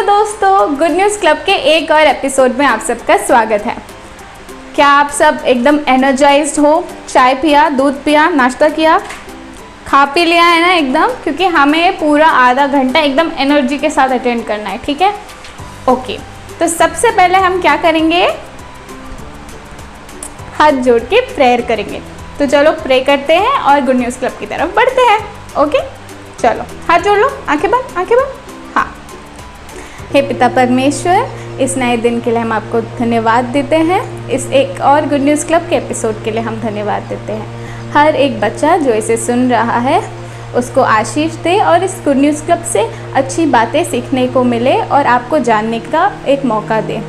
दोस्तों, good news club के एक और एपिसोड में आप सबका स्वागत है। क्या आप सब एकदम एनर्जाइज्ड हो? चाय पिया, दूध पिया, नाश्ता किया, खा पी लिया है ना एकदम? क्योंकि हमें पूरा आधा घंटा एकदम एनर्जी के साथ अटेंड करना है, ठीक है? ओके, तो सबसे पहले हम क्या करेंगे? हाथ जोड़ के प्रेयर करेंगे। तो चलो प्रे करते हैं और गुड न्यूज़ क्लब की तरफ बढ़ते हैं। ओके, चलो हाथ जोड़ लो, आंखें बंद, आंखें बंद। हाँ, हे पिता परमेश्वर, इस नए दिन के लिए हम आपको धन्यवाद देते हैं। इस एक और गुड न्यूज़ क्लब के एपिसोड के लिए हम धन्यवाद देते हैं। हर एक बच्चा जो इसे सुन रहा है उसको आशीष दे और इस गुड न्यूज़ क्लब से अच्छी बातें सीखने को मिले और आपको जानने का एक मौका दे।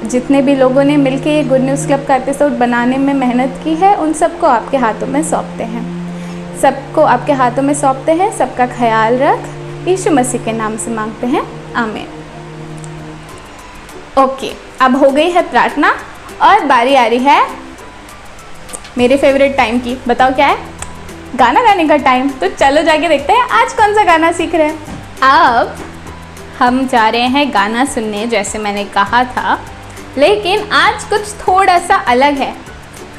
जितने भी लोगों ने मिलकर ये गुड न्यूज़ क्लब का एपिसोड बनाने में मेहनत की है, उन सबको आपके हाथों में सौंपते हैं। सबको आपके हाथों में सौंपते हैं। सबका ख्याल रख, यीशु मसीह के नाम से मांगते हैं, आमीन। ओके, अब हो गई है प्रार्थना और बारी आ रही है मेरे फेवरेट टाइम की। बताओ क्या है? गाना गाने का टाइम। तो चलो जाके देखते हैं आज कौन सा गाना सीख रहे हैं। अब हम जा रहे हैं गाना सुनने, जैसे मैंने कहा था, लेकिन आज कुछ थोड़ा सा अलग है।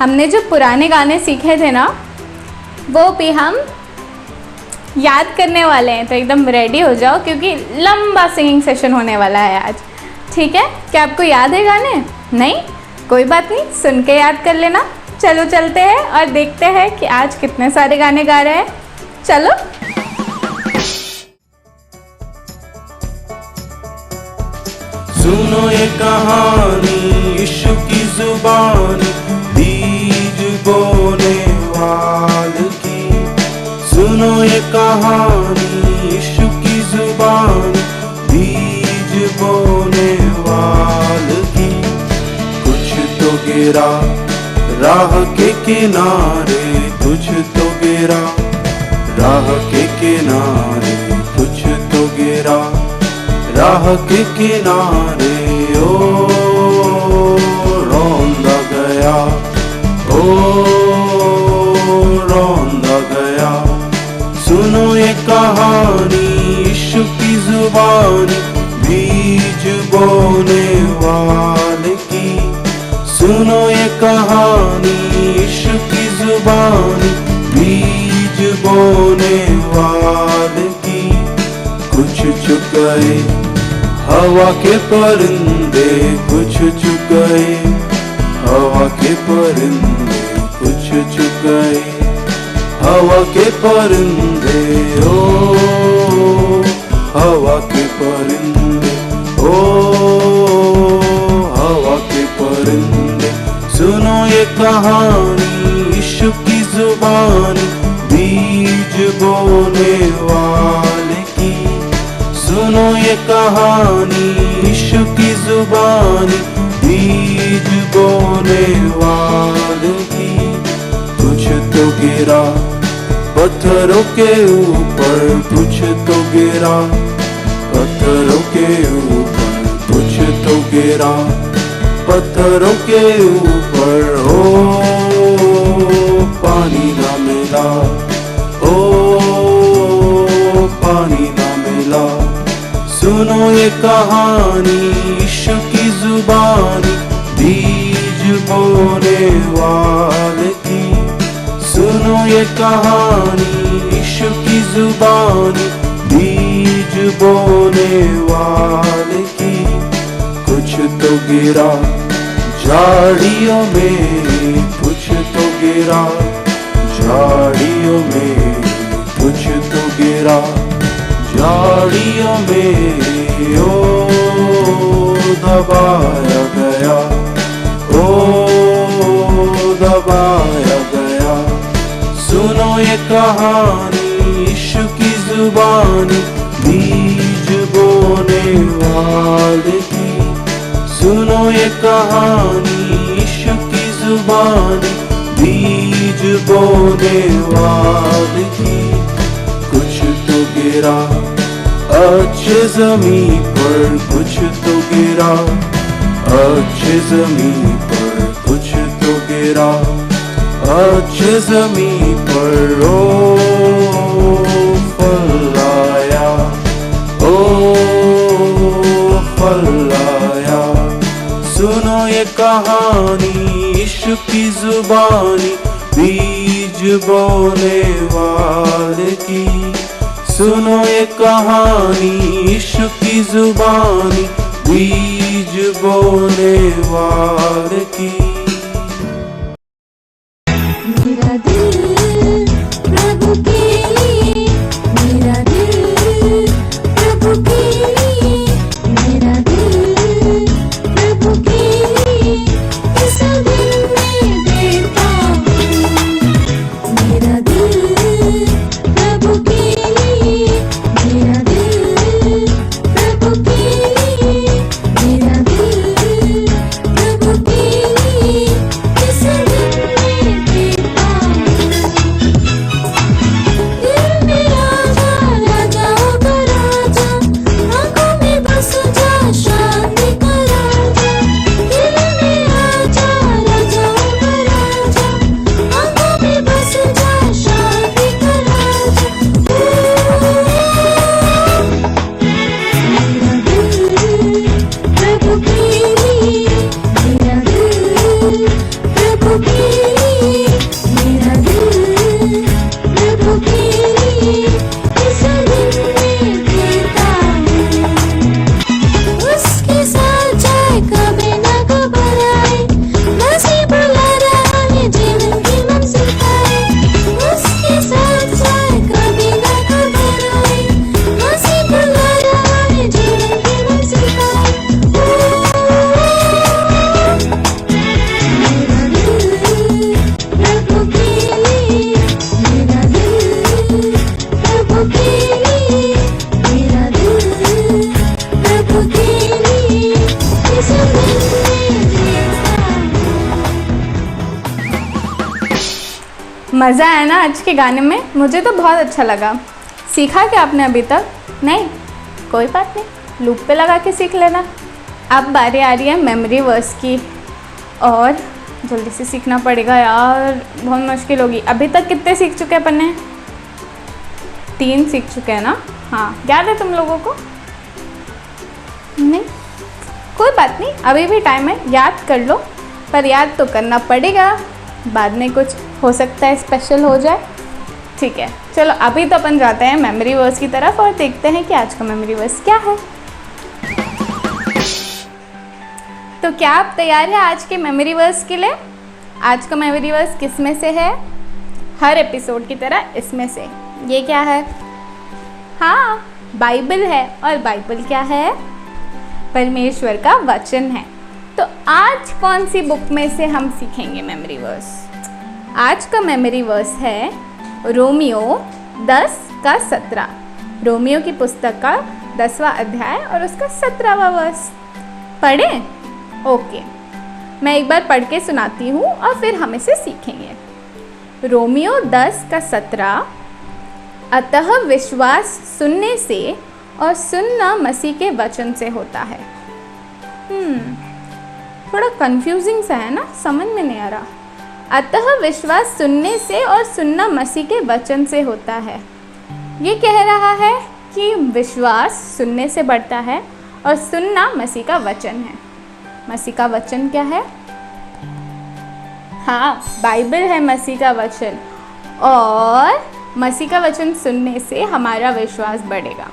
हमने जो पुराने गाने सीखे थे ना, वो भी हम याद करने वाले हैं। तो एकदम रेडी हो जाओ क्योंकि लंबा सिंगिंग सेशन होने वाला है आज, ठीक है? क्या आपको याद है गाने? नहीं, कोई बात नहीं, सुन के याद कर लेना। चलो चलते हैं और देखते हैं कि आज कितने सारे गाने गा रहे हैं। चलो। सुनो ये कहानी यीशु की जुबानी, बीज बोने वाले की। सुनो ये कहानी यीशु की जुबानी, बीज बोने वाले की। कुछ तो गिरा राह के किनारे, कुछ तो गिरा राह के किनारे, कुछ तो गिरा राह के किनारे। ओ रौंदा गया, ओ रौंदा गया। सुनो ये कहानी यीशु की जुबानी, बीज बोने वाले की। सुनो ये कहानी यीशु की जुबानी, बीज बोने वाले की। कुछ चुक गए हवा के परिंदे, कुछ चुक गए हवा के परिंदे, कुछ चुक गए हवा के परिंदे। ओ हवा के परिंदे, ओ हवा के परिंदे। सुनो ये कहानी यीशु की जुबानी, बीज बोने वाले की। सुनो ये कहानी यीशु की जुबानी, बीज बोने वाले की। कुछ तो गिरा पत्थरों के ऊपर, कुछ तो गिरा पत्थरों के ऊपर, कुछ तो गिरा पत्थरों के ऊपर। ओ पानी ना मिला, ओ पानी ना मिला। सुनो ये कहानी यीशु की जुबानी, बीज बोने वाले की। सुनो ये कहानी यीशु की जुबानी, बीज बोने वाले की। कुछ तो गिरा झाड़ियों में, कुछ तो गिरा झाड़ियों में, कुछ तो गिरा झाड़ियों में। ओ दबाया गया, ओ दबाया गया। सुनो ये कहानी यीशु की जुबानी, बीज बोने वाले की। सुनो ये कहानी यीशु की जुबानी, बीज बोने वाले की। कुछ तो गिरा अच्छे ज़मीन पर, कुछ तो गिरा अच्छे ज़मीन पर, कुछ तो गिरा अच्छे ज़मीन पर। ओ फल आया, ओ कहानी इश्क की जुबानी बीज बोने वाले की। सुनो ये कहानी इश्क की जुबानी बीज बोने वाले की। मेरा दिल प्रभु के लिए, मेरा दिल प्रभु के लिए, मेरा दिल प्रभु के लिए इस दिल में देता हूँ। मेरा दिल प्रभु के लिए, मेरा दिल प्रभु के लिए, मेरा दिल प्रभु के लिए इस दिल में देता हूँ। दिल में राजा राजाओं का राजा, आँखों में बस जा शांति का राजा। दिल में राजा राजाओं का राजा, आँखों में बस जा शांति का राजा। मेरा दिल प्रभु के लिए, मेरा दिल प्रभु के लिए, मेरा दिल प्रभु के लिए इस दिल में देता हूँ। उसके साथ जाए कभी न घबराए, मसीह बुला रहा है जीवन की मंजिल पाए। उसके साथ जाए कभी न घबराए, मसीह बुला रहा है जीवन की मंजिल पाए। मेरा दिल प्रभु के लिए, मेरा दिल प्रभु के लिए, मेरा दिल प्रभु के लिए इस दिल में देता हूँ। मज़ा आया ना आज के गाने में? मुझे तो बहुत अच्छा लगा। सीखा क्या आपने अभी तक? नहीं, कोई बात नहीं, लूप पे लगा के सीख लेना। अब बारी आ रही है मेमोरी वर्स की, और जल्दी से सीखना पड़ेगा यार, बहुत मुश्किल होगी। अभी तक कितने सीख चुके हैं अपन ने? 3 सीख चुके हैं ना? हाँ, याद है तुम लोगों को? नहीं, कोई बात नहीं, अभी भी टाइम है, याद कर लो। पर याद तो करना पड़ेगा, बाद में कुछ हो सकता है स्पेशल हो जाए। ठीक है, चलो अभी तो अपन जाते हैं मेमोरी वर्स की तरफ और देखते हैं कि आज का मेमोरी वर्स क्या है। तो क्या आप तैयार हैं आज के मेमोरी वर्स के लिए? आज का मेमोरी वर्स किस में से है? हर एपिसोड की तरह इसमें से। ये क्या है? हाँ, बाइबल है। और बाइबल क्या है? परमेश्वर का वचन है। तो आज कौन सी बुक में से हम सीखेंगे मेमोरी वर्स? आज का मेमोरी वर्स है रोमियो 10:17। रोमियो की पुस्तक का 10वां अध्याय और उसका 17वां वर्स। पढ़ें? ओके, मैं एक बार पढ़ के सुनाती हूँ और फिर हम इसे सीखेंगे। रोमियो 10:17, अतः विश्वास सुनने से और सुनना मसीह के वचन से होता है। थोड़ा कंफ्यूजिंग सा है ना, समझ में नहीं आ रहा। अतः विश्वास सुनने से और सुनना मसीह के वचन से होता है। ये कह रहा है कि विश्वास सुनने से बढ़ता है और सुनना मसीह का वचन है। मसीह का वचन क्या है? हाँ, बाइबल है मसीह का वचन, और मसीह का वचन सुनने से हमारा विश्वास बढ़ेगा।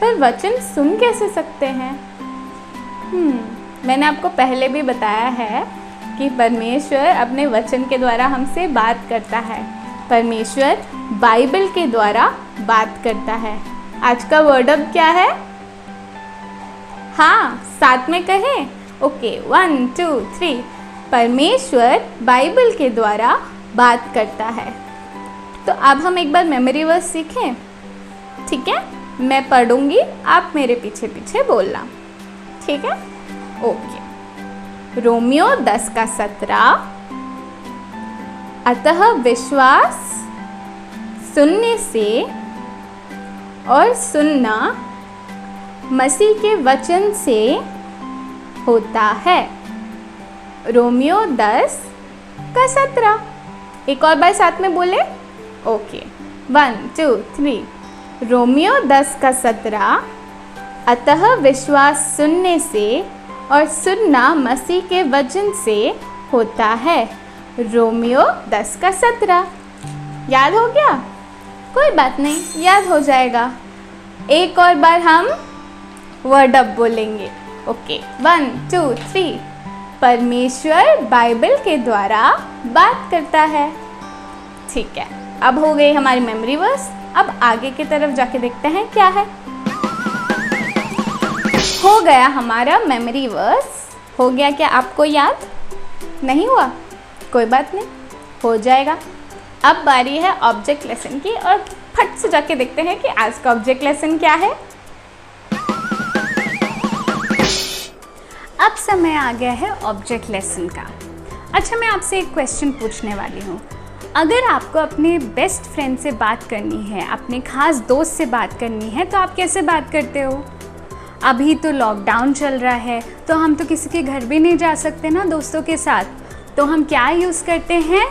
पर वचन सुन कैसे सकते हैं? मैंने आपको पहले भी बताया है कि परमेश्वर अपने वचन के द्वारा हमसे बात करता है। परमेश्वर बाइबल के द्वारा बात करता है। आज का वर्ड अब क्या है? हाँ, साथ में कहें। ओके, 1 2 3। परमेश्वर बाइबल के द्वारा बात करता है। तो अब हम एक बार मेमोरी वर्स सीखें, ठीक है? मैं पढ़ूंगी, आप मेरे पीछे पीछे बोलना, ठीक है? ओके। रोमियो 10:17, अतः विश्वास सुनने से और सुनना मसीह के वचन से होता है। रोमियो 10:17। एक और बार साथ में बोले। ओके, 1 2 3। रोमियो 10:17, अतः विश्वास सुनने से और सुनना मसीह के वचन से होता है। रोमियो 10 का 17। याद हो गया? कोई बात नहीं, याद हो जाएगा। एक और बार हम वर्ड अप बोलेंगे। ओके, 1 2 3। परमेश्वर बाइबल के द्वारा बात करता है। ठीक है, अब हो गई हमारी मेमोरी वर्स। अब आगे की तरफ जाके देखते हैं क्या है। हो गया हमारा मेमोरी वर्स। हो गया क्या आपको याद? नहीं हुआ? कोई बात नहीं, हो जाएगा। अब बारी है ऑब्जेक्ट लेसन की, और फट से जाके देखते हैं कि आज का ऑब्जेक्ट लेसन क्या है। अब समय आ गया है ऑब्जेक्ट लेसन का। अच्छा, मैं आपसे एक क्वेश्चन पूछने वाली हूँ। अगर आपको अपने बेस्ट फ्रेंड से बात करनी है, अपने खास दोस्त से बात करनी है, तो आप कैसे बात करते हो? अभी तो लॉकडाउन चल रहा है, तो हम तो किसी के घर भी नहीं जा सकते ना दोस्तों के साथ। तो हम क्या यूज़ करते हैं?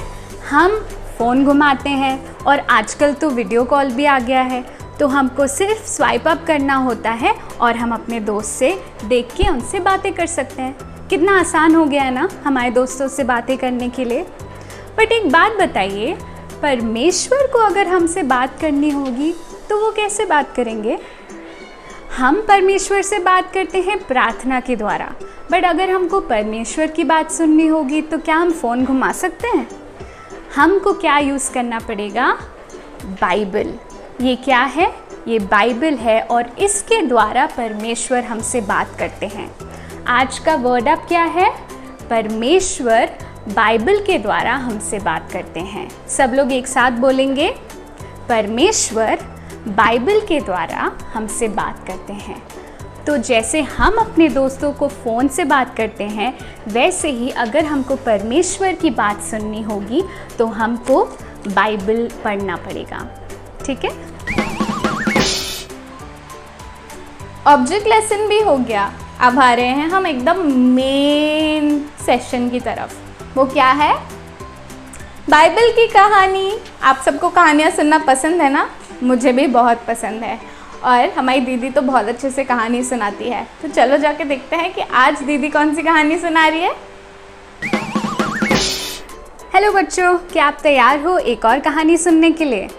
हम फ़ोन घुमाते हैं, और आजकल तो वीडियो कॉल भी आ गया है। तो हमको सिर्फ स्वाइप अप करना होता है और हम अपने दोस्त से देख के उनसे बातें कर सकते हैं। कितना आसान हो गया है ना हमारे दोस्तों से बातें करने के लिए। बट एक बात बताइए, परमेश्वर को अगर हमसे बात करनी होगी तो वो कैसे बात करेंगे? हम परमेश्वर से बात करते हैं प्रार्थना के द्वारा। बट अगर हमको परमेश्वर की बात सुननी होगी तो क्या हम फ़ोन घुमा सकते हैं? हमको क्या यूज़ करना पड़ेगा? बाइबल। ये क्या है? ये बाइबल है, और इसके द्वारा परमेश्वर हमसे बात करते हैं। आज का वर्ड अप क्या है? परमेश्वर बाइबल के द्वारा हमसे बात करते हैं। सब लोग एक साथ बोलेंगे, परमेश्वर बाइबल के द्वारा हमसे बात करते हैं। तो जैसे हम अपने दोस्तों को फ़ोन से बात करते हैं, वैसे ही अगर हमको परमेश्वर की बात सुननी होगी तो हमको बाइबल पढ़ना पड़ेगा। ठीक है? ऑब्जेक्ट लेसन भी हो गया। अब आ रहे हैं हम एकदम मेन सेशन की तरफ। वो क्या है? बाइबल की कहानी। आप सबको कहानियाँ सुनना पसंद है ना? मुझे भी बहुत पसंद है, और हमारी दीदी तो बहुत अच्छे से कहानी सुनाती है। तो चलो जाके देखते हैं कि आज दीदी कौन सी कहानी सुना रही है। हेलो बच्चों, क्या आप तैयार हो एक और कहानी सुनने के लिए?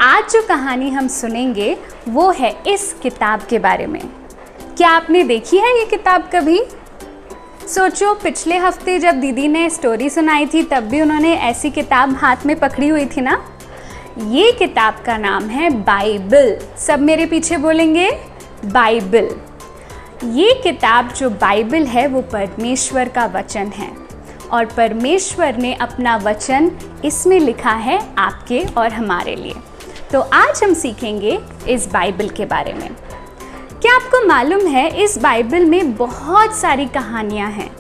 आज जो कहानी हम सुनेंगे वो है इस किताब के बारे में। क्या आपने देखी है ये किताब कभी? सोचो, पिछले हफ्ते जब दीदी ने स्टोरी सुनाई थी तब भी उन्होंने ऐसी किताब हाथ में पकड़ी हुई थी ना। ये किताब का नाम है बाइबल। सब मेरे पीछे बोलेंगे, बाइबल। ये किताब जो बाइबल है वो परमेश्वर का वचन है, और परमेश्वर ने अपना वचन इसमें लिखा है आपके और हमारे लिए। तो आज हम सीखेंगे इस बाइबल के बारे में। क्या आपको मालूम है इस बाइबल में बहुत सारी कहानियाँ हैं।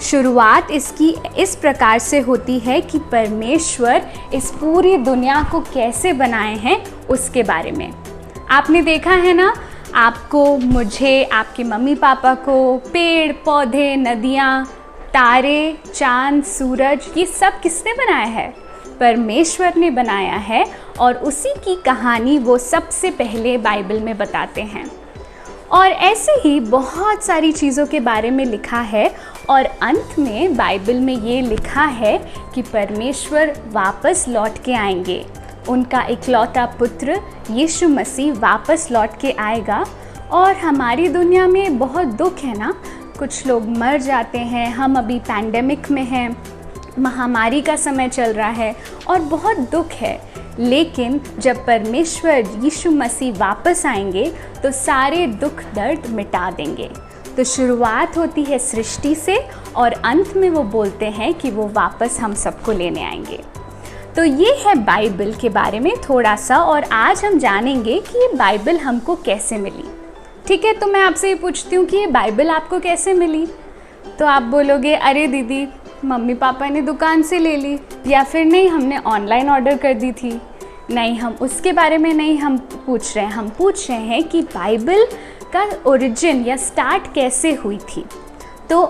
शुरुआत इसकी इस प्रकार से होती है कि परमेश्वर इस पूरी दुनिया को कैसे बनाए हैं उसके बारे में। आपने देखा है ना, आपको, मुझे, आपके मम्मी पापा को पेड़ पौधे, नदियाँ, तारे, चांद, सूरज, ये सब किसने बनाया है? परमेश्वर ने बनाया है, और उसी की कहानी वो सबसे पहले बाइबल में बताते हैं। और ऐसे ही बहुत सारी चीज़ों के बारे में लिखा है, और अंत में बाइबल में ये लिखा है कि परमेश्वर वापस लौट के आएंगे। उनका इकलौता पुत्र यीशु मसीह वापस लौट के आएगा। और हमारी दुनिया में बहुत दुख है ना, कुछ लोग मर जाते हैं। हम अभी पैंडेमिक में हैं, महामारी का समय चल रहा है और बहुत दुख है। लेकिन जब परमेश्वर यीशु मसीह वापस आएंगे तो सारे दुख दर्द मिटा देंगे। तो शुरुआत होती है सृष्टि से, और अंत में वो बोलते हैं कि वो वापस हम सबको लेने आएंगे। तो ये है बाइबल के बारे में थोड़ा सा, और आज हम जानेंगे कि ये बाइबल हमको कैसे मिली। ठीक है, तो मैं आपसे ये पूछती हूँ कि ये बाइबल आपको कैसे मिली? तो आप बोलोगे, अरे दीदी, मम्मी पापा ने दुकान से ले ली, या फिर नहीं, हमने ऑनलाइन ऑर्डर कर दी थी। नहीं, हम उसके बारे में नहीं हम पूछ रहे हैं। हम पूछ रहे हैं कि बाइबल का ओरिजिन या स्टार्ट कैसे हुई थी। तो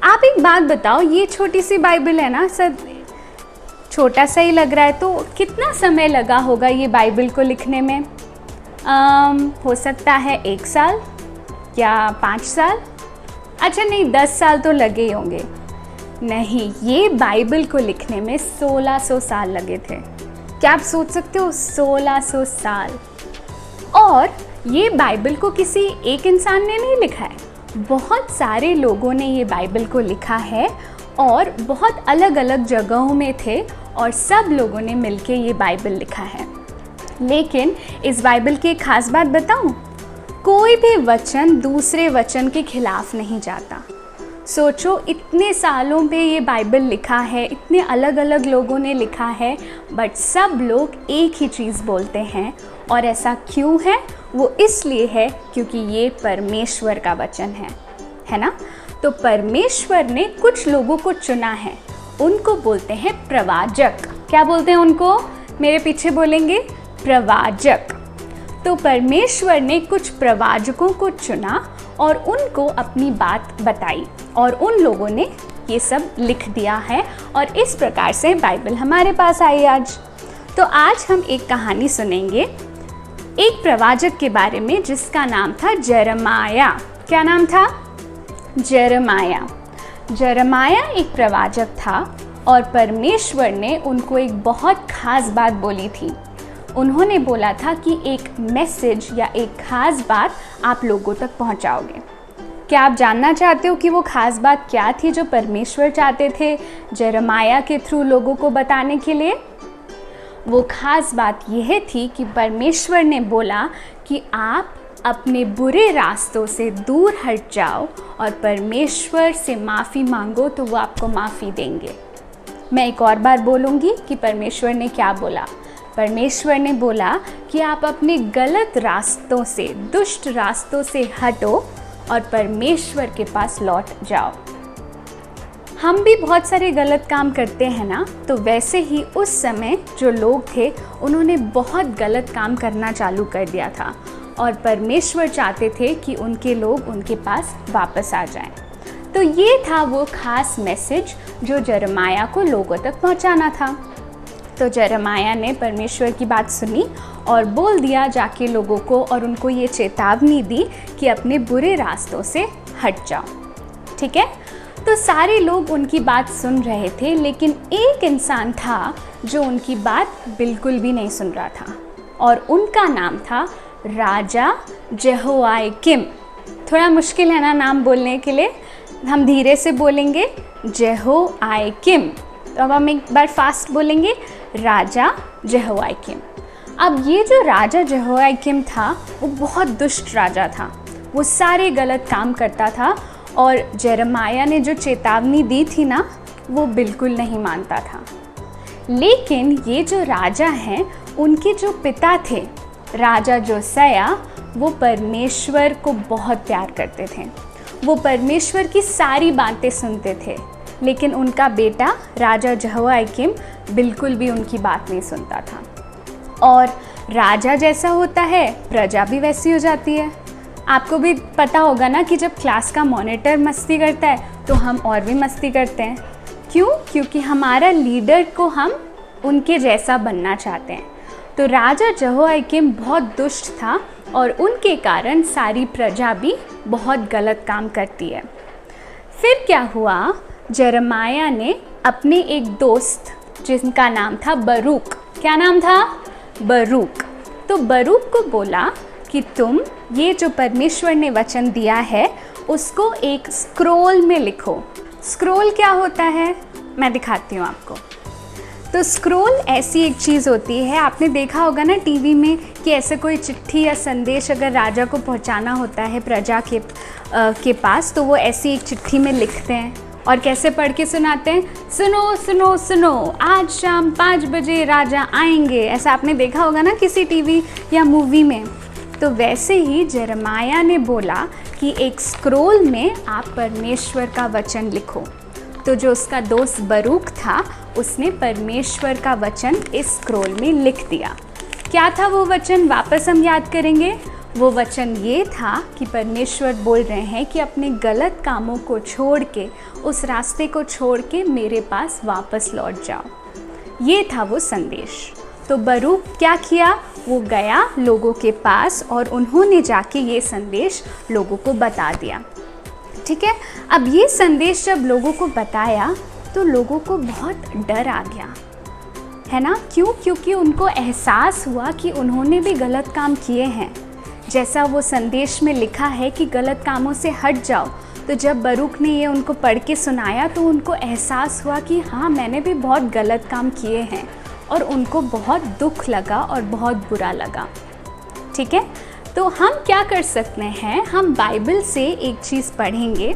आप एक बात बताओ, ये छोटी सी बाइबल है ना, सब छोटा सा ही लग रहा है, तो कितना समय लगा होगा ये बाइबल को लिखने में? हो सकता है 1 साल या 5 साल अच्छा नहीं, 10 साल तो लगे ही होंगे। नहीं, ये बाइबल को लिखने में 1600 साल लगे थे। क्या आप सोच सकते हो, 1600 साल। और ये बाइबल को किसी एक इंसान ने नहीं लिखा है, बहुत सारे लोगों ने ये बाइबल को लिखा है और बहुत अलग अलग जगहों में थे और सब लोगों ने मिलके ये बाइबल लिखा है। लेकिन इस बाइबल की एक खास बात बताऊं, कोई भी वचन दूसरे वचन के खिलाफ नहीं जाता। सोचो, इतने सालों पे ये बाइबल लिखा है, इतने अलग अलग लोगों ने लिखा है, बट सब लोग एक ही चीज़ बोलते हैं। और ऐसा क्यों है? वो इसलिए है क्योंकि ये परमेश्वर का वचन है ना। तो परमेश्वर ने कुछ लोगों को चुना है, उनको बोलते हैं प्रवाचक। क्या बोलते हैं उनको? मेरे पीछे बोलेंगे, प्रवाचक। तो परमेश्वर ने कुछ प्रवाचकों को चुना और उनको अपनी बात बताई और उन लोगों ने ये सब लिख दिया है और इस प्रकार से बाइबल हमारे पास आई आज। तो आज हम एक कहानी सुनेंगे एक प्रवाचक के बारे में जिसका नाम था जरमाया। क्या नाम था? जरमाया। जरमाया एक प्रवाचक था और परमेश्वर ने उनको एक बहुत खास बात बोली थी। उन्होंने बोला था कि एक मैसेज या एक खास बात आप लोगों तक पहुंचाओगे। क्या आप जानना चाहते हो कि वो खास बात क्या थी जो परमेश्वर चाहते थे जरमाया के थ्रू लोगों को बताने के लिए? वो खास बात यह थी कि परमेश्वर ने बोला कि आप अपने बुरे रास्तों से दूर हट जाओ और परमेश्वर से माफ़ी मांगो तो वो आपको माफ़ी देंगे। मैं एक और बार बोलूँगी कि परमेश्वर ने क्या बोला। परमेश्वर ने बोला कि आप अपने गलत रास्तों से, दुष्ट रास्तों से हटो और परमेश्वर के पास लौट जाओ। हम भी बहुत सारे गलत काम करते हैं ना, तो वैसे ही उस समय जो लोग थे उन्होंने बहुत गलत काम करना चालू कर दिया था और परमेश्वर चाहते थे कि उनके लोग उनके पास वापस आ जाएं। तो ये था वो खास मैसेज जो जरमाया को लोगों तक पहुंचाना था। तो जरमाया ने परमेश्वर की बात सुनी और बोल दिया जाके लोगों को और उनको ये चेतावनी दी कि अपने बुरे रास्तों से हट जाओ। ठीक है, तो सारे लोग उनकी बात सुन रहे थे, लेकिन एक इंसान था जो उनकी बात बिल्कुल भी नहीं सुन रहा था और उनका नाम था राजा जेहोयाकीम। थोड़ा मुश्किल है ना नाम बोलने के लिए, हम धीरे से बोलेंगे जेहोयाकीम। तो अब हम एक बार फास्ट बोलेंगे, राजा जेहोयाकीम। अब ये जो राजा जेहोयाकीम था वो बहुत दुष्ट राजा था, वो सारे गलत काम करता था और जरमाया ने जो चेतावनी दी थी ना वो बिल्कुल नहीं मानता था। लेकिन ये जो राजा हैं, उनके जो पिता थे राजा जोसिय्याह, वो परमेश्वर को बहुत प्यार करते थे। वो परमेश्वर की सारी बातें सुनते थे, लेकिन उनका बेटा राजा जेहोयाकीम बिल्कुल भी उनकी बात नहीं सुनता था। और राजा जैसा होता है, प्रजा भी वैसी हो जाती है। आपको भी पता होगा ना कि जब क्लास का मॉनिटर मस्ती करता है तो हम और भी मस्ती करते हैं। क्यों? क्योंकि हमारा लीडर को हम उनके जैसा बनना चाहते हैं। तो राजा जेहोयाकीम बहुत दुष्ट था और उनके कारण सारी प्रजा भी बहुत गलत काम करती है। फिर क्या हुआ, जरमाया ने अपने एक दोस्त जिनका नाम था बरूक, क्या नाम था? बरूक। तो बरूक को बोला कि तुम ये जो परमेश्वर ने वचन दिया है उसको एक स्क्रोल में लिखो। स्क्रोल क्या होता है मैं दिखाती हूँ आपको। तो स्क्रोल ऐसी एक चीज़ होती है, आपने देखा होगा ना टीवी में कि ऐसे कोई चिट्ठी या संदेश अगर राजा को पहुँचाना होता है प्रजा के पास, तो वो ऐसी एक चिट्ठी में लिखते हैं और कैसे पढ़ के सुनाते हैं, सुनो सुनो सुनो आज शाम 5 बजे राजा आएंगे। ऐसा आपने देखा होगा ना किसी टीवी या मूवी में। तो वैसे ही जरमाया ने बोला कि एक स्क्रोल में आप परमेश्वर का वचन लिखो। तो जो उसका दोस्त बरूक था उसने परमेश्वर का वचन इस स्क्रोल में लिख दिया। क्या था वो वचन, वापस हम याद करेंगे। वो वचन ये था कि परमेश्वर बोल रहे हैं कि अपने गलत कामों को छोड़ के, उस रास्ते को छोड़ के मेरे पास वापस लौट जाओ। ये था वो संदेश। तो बरूक क्या किया, वो गया लोगों के पास और उन्होंने जाके ये संदेश लोगों को बता दिया। ठीक है। अब ये संदेश जब लोगों को बताया तो लोगों को बहुत डर आ गया, है ना। क्यों? क्योंकि उनको एहसास हुआ कि उन्होंने भी गलत काम किए हैं। जैसा वो संदेश में लिखा है कि गलत कामों से हट जाओ, तो जब बरूक ने ये उनको पढ़ के सुनाया तो उनको एहसास हुआ कि हाँ, मैंने भी बहुत गलत काम किए हैं, और उनको बहुत दुख लगा और बहुत बुरा लगा। ठीक है, तो हम क्या कर सकते हैं, हम बाइबल से एक चीज़ पढ़ेंगे।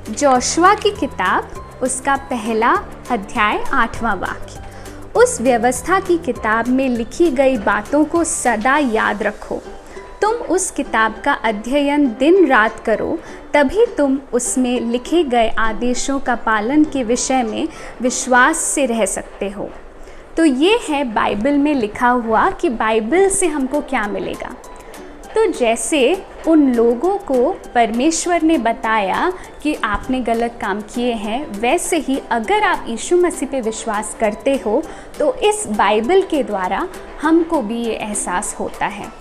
जोशुआ की किताब, उसका पहला अध्याय 8वां वाक्य। उस व्यवस्था की किताब में लिखी गई बातों को सदा याद रखो। तुम उस किताब का अध्ययन दिन रात करो, तभी तुम उसमें लिखे गए आदेशों का पालन के विषय में विश्वास से रह सकते हो। तो ये है बाइबल में लिखा हुआ कि बाइबल से हमको क्या मिलेगा। तो जैसे उन लोगों को परमेश्वर ने बताया कि आपने गलत काम किए हैं, वैसे ही अगर आप यीशु मसीह पे विश्वास करते हो तो इस बाइबल के द्वारा हमको भी ये एहसास होता है।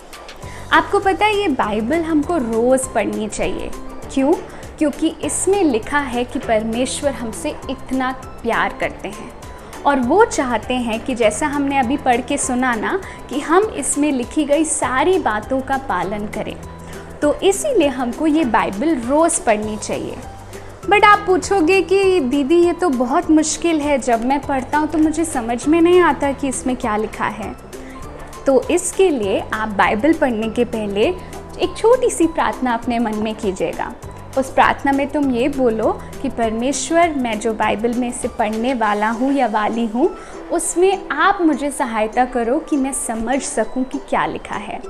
आपको पता है ये बाइबल हमको रोज़ पढ़नी चाहिए। क्यों? क्योंकि इसमें लिखा है कि परमेश्वर हमसे इतना प्यार करते हैं और वो चाहते हैं कि जैसा हमने अभी पढ़ के सुना ना, कि हम इसमें लिखी गई सारी बातों का पालन करें। तो इसीलिए हमको ये बाइबल रोज़ पढ़नी चाहिए। बट आप पूछोगे कि दीदी ये तो बहुत मुश्किल है, जब मैं पढ़ता हूँ तो मुझे समझ में नहीं आता कि इसमें क्या लिखा है। तो इसके लिए आप बाइबल पढ़ने के पहले एक छोटी सी प्रार्थना अपने मन में कीजिएगा। उस प्रार्थना में तुम ये बोलो कि परमेश्वर, मैं जो बाइबल में से पढ़ने वाला हूँ या वाली हूँ, उसमें आप मुझे सहायता करो कि मैं समझ सकूँ कि क्या लिखा है।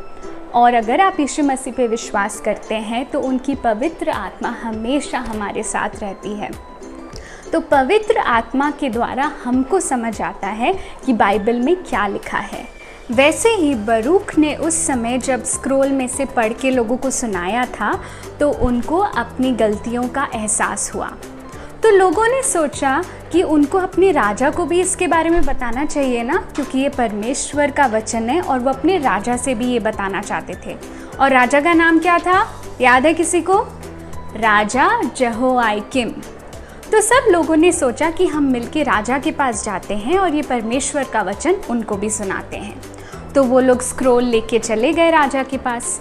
और अगर आप यीशु मसीह पे विश्वास करते हैं तो उनकी पवित्र आत्मा हमेशा हमारे साथ रहती है। तो पवित्र आत्मा के द्वारा हमको समझ आता है कि बाइबल में क्या लिखा है। वैसे ही बरूक ने उस समय जब स्क्रोल में से पढ़ के लोगों को सुनाया था तो उनको अपनी गलतियों का एहसास हुआ। तो लोगों ने सोचा कि उनको अपने राजा को भी इसके बारे में बताना चाहिए ना, क्योंकि ये परमेश्वर का वचन है और वो अपने राजा से भी ये बताना चाहते थे। और राजा का नाम क्या था, याद है किसी को? राजा यहोयाकीम। तो सब लोगों ने सोचा कि हम मिलके राजा के पास जाते हैं और ये परमेश्वर का वचन उनको भी सुनाते हैं। तो वो लोग स्क्रोल लेके चले गए राजा के पास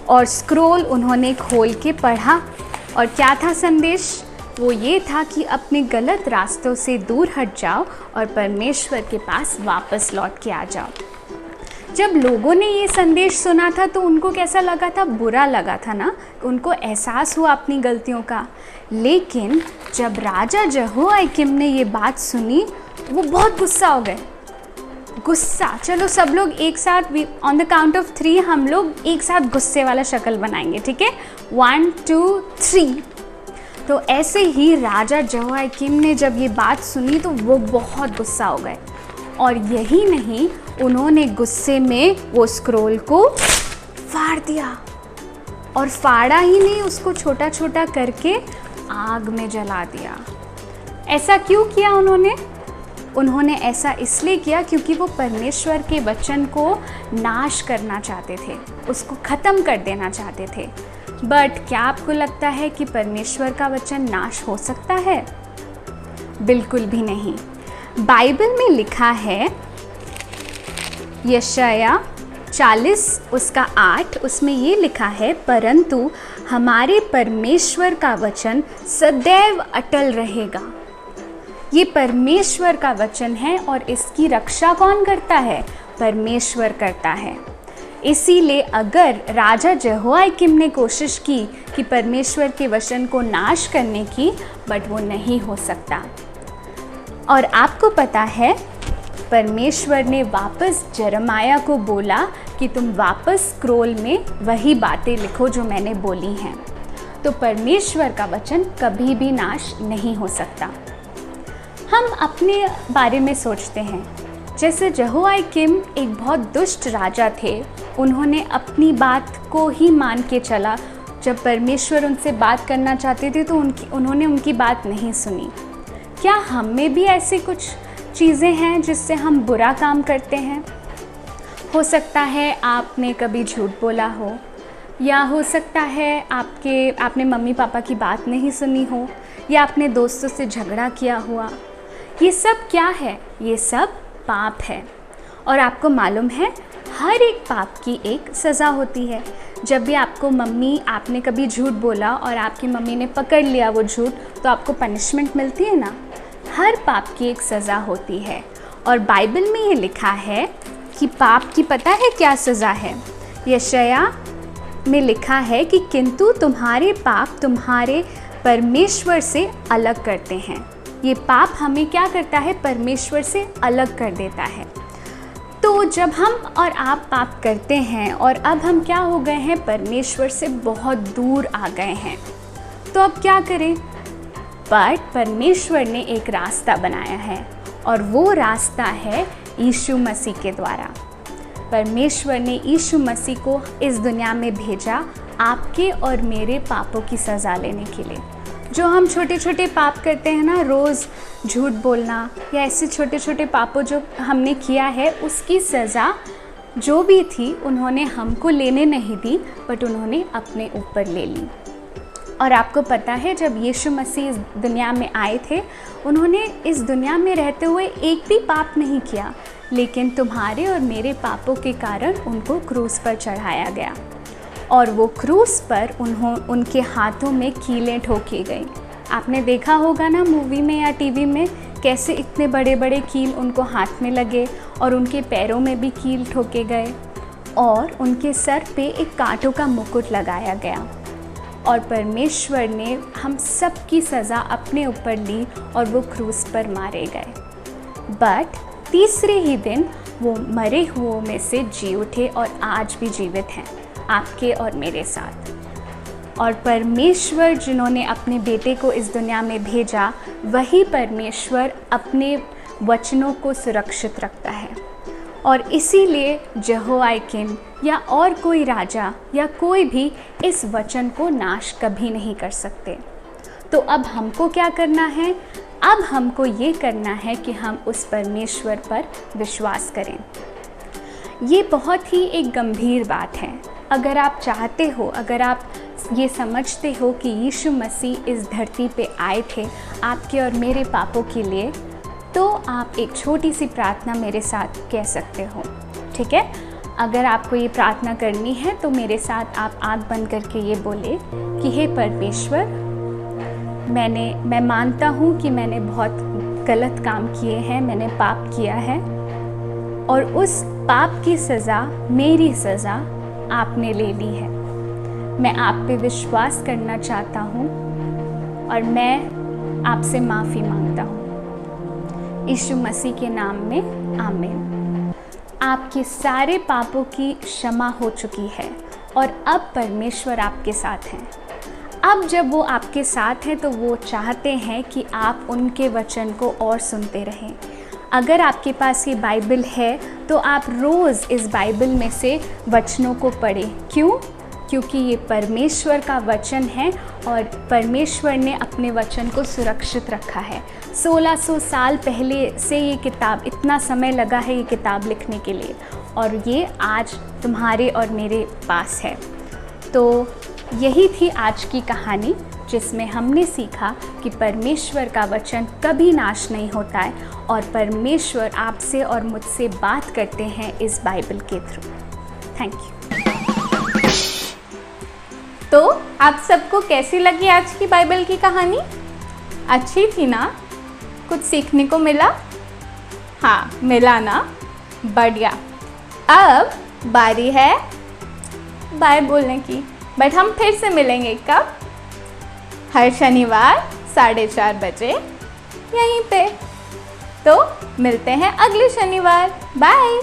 और स्क्रोल उन्होंने खोल के पढ़ा। और क्या था संदेश? वो ये था कि अपने गलत रास्तों से दूर हट जाओ और परमेश्वर के पास वापस लौट के आ जाओ। जब लोगों ने ये संदेश सुना था तो उनको कैसा लगा था? बुरा लगा था ना, उनको एहसास हुआ अपनी गलतियों का। लेकिन जब राजा यहोयाकीम ने ये बात सुनी, वो बहुत गुस्सा हो गए। गुस्सा, चलो सब लोग एक साथ, ऑन द काउंट ऑफ 3 हम लोग एक साथ गुस्से वाला शक्ल बनाएंगे, ठीक है? 1 2 3। तो ऐसे ही राजा यहोयाकीम ने जब ये बात सुनी तो वो बहुत गुस्सा हो गए। और यही नहीं, उन्होंने गुस्से में वो स्क्रोल को फाड़ दिया। और फाड़ा ही नहीं, उसको छोटा छोटा करके आग में जला दिया। ऐसा क्यों किया उन्होंने? उन्होंने ऐसा इसलिए किया क्योंकि वो परमेश्वर के वचन को नाश करना चाहते थे, उसको ख़त्म कर देना चाहते थे। बट क्या आपको लगता है कि परमेश्वर का वचन नाश हो सकता है? बिल्कुल भी नहीं। बाइबल में लिखा है, यशाया 40 उसका 8, उसमें ये लिखा है, परंतु हमारे परमेश्वर का वचन सदैव अटल रहेगा। ये परमेश्वर का वचन है और इसकी रक्षा कौन करता है? परमेश्वर करता है। इसीलिए अगर राजा यहोयाकीम ने कोशिश की कि परमेश्वर के वचन को नाश करने की, बट वो नहीं हो सकता। और आपको पता है, परमेश्वर ने वापस यिर्मयाह को बोला कि तुम वापस स्क्रोल में वही बातें लिखो जो मैंने बोली हैं। तो परमेश्वर का वचन कभी भी नाश नहीं हो सकता। हम अपने बारे में सोचते हैं, जैसे यहोयाकीम एक बहुत दुष्ट राजा थे, उन्होंने अपनी बात को ही मान के चला। जब परमेश्वर उनसे बात करना चाहते थे तो उन्होंने उनकी बात नहीं सुनी। क्या हम में भी ऐसी कुछ चीज़ें हैं जिससे हम बुरा काम करते हैं? हो सकता है आपने कभी झूठ बोला हो, या हो सकता है आपने मम्मी पापा की बात नहीं सुनी हो, या अपने दोस्तों से झगड़ा किया हुआ। ये सब क्या है? ये सब पाप है। और आपको मालूम है, हर एक पाप की एक सज़ा होती है। जब भी आपने कभी झूठ बोला और आपकी मम्मी ने पकड़ लिया वो झूठ, तो आपको पनिशमेंट मिलती है ना। हर पाप की एक सज़ा होती है। और बाइबल में ये लिखा है कि पाप की पता है क्या सज़ा है? यशाया में लिखा है कि किंतु तुम्हारे पाप तुम्हारे परमेश्वर से अलग करते हैं। ये पाप हमें क्या करता है? परमेश्वर से अलग कर देता है। तो जब हम और आप पाप करते हैं और अब हम क्या हो गए हैं? परमेश्वर से बहुत दूर आ गए हैं। तो अब क्या करें? बट परमेश्वर ने एक रास्ता बनाया है, और वो रास्ता है यीशु मसीह के द्वारा। परमेश्वर ने यीशु मसीह को इस दुनिया में भेजा आपके और मेरे पापों की सज़ा लेने के लिए। जो हम छोटे छोटे पाप करते हैं ना, रोज़ झूठ बोलना या ऐसे छोटे छोटे पापों जो हमने किया है, उसकी सज़ा जो भी थी उन्होंने हमको लेने नहीं दी, बट उन्होंने अपने ऊपर ले ली। और आपको पता है, जब यीशु मसीह इस दुनिया में आए थे, उन्होंने इस दुनिया में रहते हुए एक भी पाप नहीं किया, लेकिन तुम्हारे और मेरे पापों के कारण उनको क्रूस पर चढ़ाया गया। और वो क्रूस पर उनके हाथों में कीलें ठोकी गई। आपने देखा होगा ना मूवी में या टीवी में, कैसे इतने बड़े बड़े कील उनको हाथ में लगे और उनके पैरों में भी कील ठोके गए, और उनके सर पे एक कांटों का मुकुट लगाया गया। और परमेश्वर ने हम सब की सज़ा अपने ऊपर ली और वो क्रूस पर मारे गए। बट तीसरे ही दिन वो मरे हुओं में से जी उठे और आज भी जीवित हैं आपके और मेरे साथ। और परमेश्वर जिन्होंने अपने बेटे को इस दुनिया में भेजा, वही परमेश्वर अपने वचनों को सुरक्षित रखता है। और इसीलिए यहोयाकीम या और कोई राजा या कोई भी इस वचन को नाश कभी नहीं कर सकते। तो अब हमको क्या करना है? अब हमको ये करना है कि हम उस परमेश्वर पर विश्वास करें। ये बहुत ही एक गंभीर बात है। अगर आप चाहते हो, अगर आप ये समझते हो कि यीशु मसीह इस धरती पे आए थे आपके और मेरे पापों के लिए, तो आप एक छोटी सी प्रार्थना मेरे साथ कह सकते हो। ठीक है? अगर आपको ये प्रार्थना करनी है तो मेरे साथ आप आँख बंद करके ये बोले कि हे परमेश्वर, मैं मानता हूँ कि मैंने बहुत गलत काम किए हैं, मैंने पाप किया है, और उस पाप की सज़ा, मेरी सज़ा आपने ले ली है। मैं आप पे विश्वास करना चाहता हूँ और मैं आपसे माफ़ी मांगता हूँ। यीशु मसीह के नाम में आमीन। आपके सारे पापों की क्षमा हो चुकी है और अब परमेश्वर आपके साथ हैं। अब जब वो आपके साथ हैं तो वो चाहते हैं कि आप उनके वचन को और सुनते रहें। अगर आपके पास ये बाइबल है तो आप रोज़ इस बाइबल में से वचनों को पढ़ें। क्यों? क्योंकि ये परमेश्वर का वचन है और परमेश्वर ने अपने वचन को सुरक्षित रखा है। 1600 साल पहले से ये किताब, इतना समय लगा है ये किताब लिखने के लिए, और ये आज तुम्हारे और मेरे पास है। तो यही थी आज की कहानी, जिसमें हमने सीखा कि परमेश्वर का वचन कभी नाश नहीं होता है और परमेश्वर आपसे और मुझसे बात करते हैं इस बाइबल के थ्रू। Thank you. तो आप सबको कैसी लगी आज की बाइबल की कहानी? अच्छी थी ना? कुछ सीखने को मिला? हाँ, मिला ना? बढ़िया। अब बारी है बाय बोलने की, बट हम फिर से मिलेंगे कब? हर शनिवार 4:30 बजे यहीं पे। तो मिलते हैं अगले शनिवार। बाय।